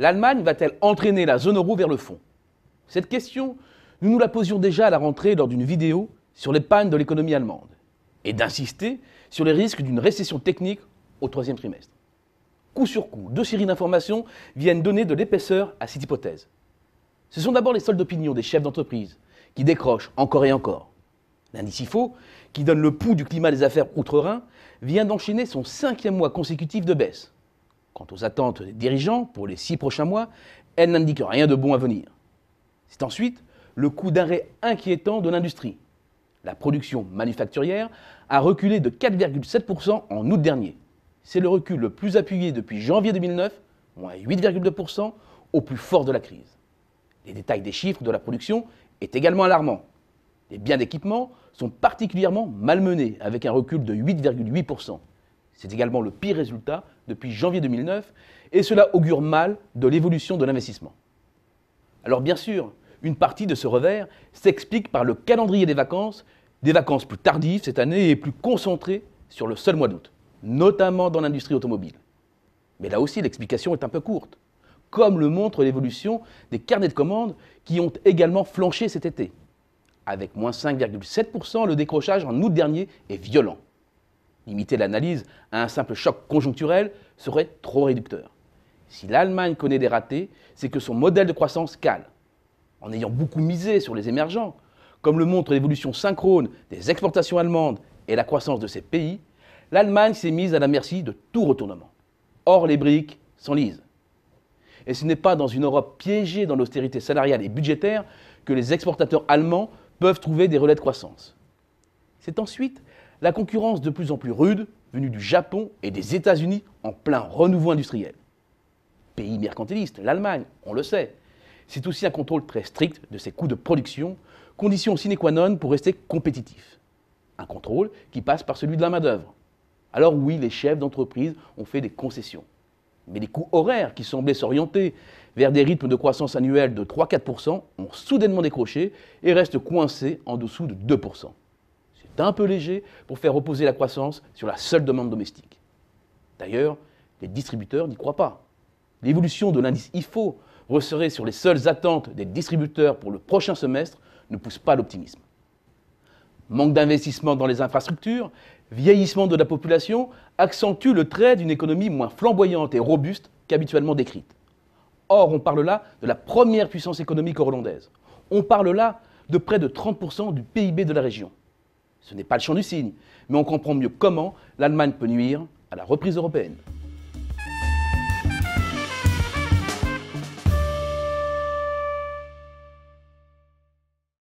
L'Allemagne va-t-elle entraîner la zone euro vers le fond? Cette question, nous nous la posions déjà à la rentrée lors d'une vidéo sur les pannes de l'économie allemande et d'insister sur les risques d'une récession technique au troisième trimestre. Coup sur coup, deux séries d'informations viennent donner de l'épaisseur à cette hypothèse. Ce sont d'abord les soldes d'opinion des chefs d'entreprise qui décrochent encore et encore. L'indice IFO, qui donne le pouls du climat des affaires outre-Rhin, vient d'enchaîner son 5e mois consécutif de baisse. Quant aux attentes des dirigeants pour les 6 prochains mois, elles n'indiquent rien de bon à venir. C'est ensuite le coup d'arrêt inquiétant de l'industrie. La production manufacturière a reculé de 4,7% en août dernier. C'est le recul le plus appuyé depuis janvier 2009, moins 8,2%, au plus fort de la crise. Les détails des chiffres de la production est également alarmant. Les biens d'équipement sont particulièrement malmenés, avec un recul de 8,8%. C'est également le pire résultat depuis janvier 2009, et cela augure mal de l'évolution de l'investissement. Alors bien sûr, une partie de ce revers s'explique par le calendrier des vacances plus tardives cette année et plus concentrées sur le seul mois d'août, notamment dans l'industrie automobile. Mais là aussi, l'explication est un peu courte, comme le montre l'évolution des carnets de commandes qui ont également flanché cet été. Avec moins 5,7%, le décrochage en août dernier est violent. Limiter l'analyse à un simple choc conjoncturel serait trop réducteur. Si l'Allemagne connaît des ratés, c'est que son modèle de croissance cale. En ayant beaucoup misé sur les émergents, comme le montre l'évolution synchrone des exportations allemandes et la croissance de ces pays, l'Allemagne s'est mise à la merci de tout retournement. Or, les briques s'enlisent. Et ce n'est pas dans une Europe piégée dans l'austérité salariale et budgétaire que les exportateurs allemands peuvent trouver des relais de croissance. C'est ensuite la concurrence de plus en plus rude venue du Japon et des États-Unis en plein renouveau industriel. Pays mercantiliste, l'Allemagne, on le sait. C'est aussi un contrôle très strict de ses coûts de production, condition sine qua non pour rester compétitif. Un contrôle qui passe par celui de la main-d'œuvre. Alors oui, les chefs d'entreprise ont fait des concessions. Mais les coûts horaires qui semblaient s'orienter vers des rythmes de croissance annuelle de 3-4% ont soudainement décroché et restent coincés en dessous de 2%. C'est un peu léger pour faire reposer la croissance sur la seule demande domestique. D'ailleurs, les distributeurs n'y croient pas. L'évolution de l'indice IFO, resserré sur les seules attentes des distributeurs pour le prochain semestre, ne pousse pas l'optimisme. Manque d'investissement dans les infrastructures, vieillissement de la population accentue le trait d'une économie moins flamboyante et robuste qu'habituellement décrite. Or, on parle là de la première puissance économique hollandaise. On parle là de près de 30% du PIB de la région. Ce n'est pas le champ du cygne, mais on comprend mieux comment l'Allemagne peut nuire à la reprise européenne.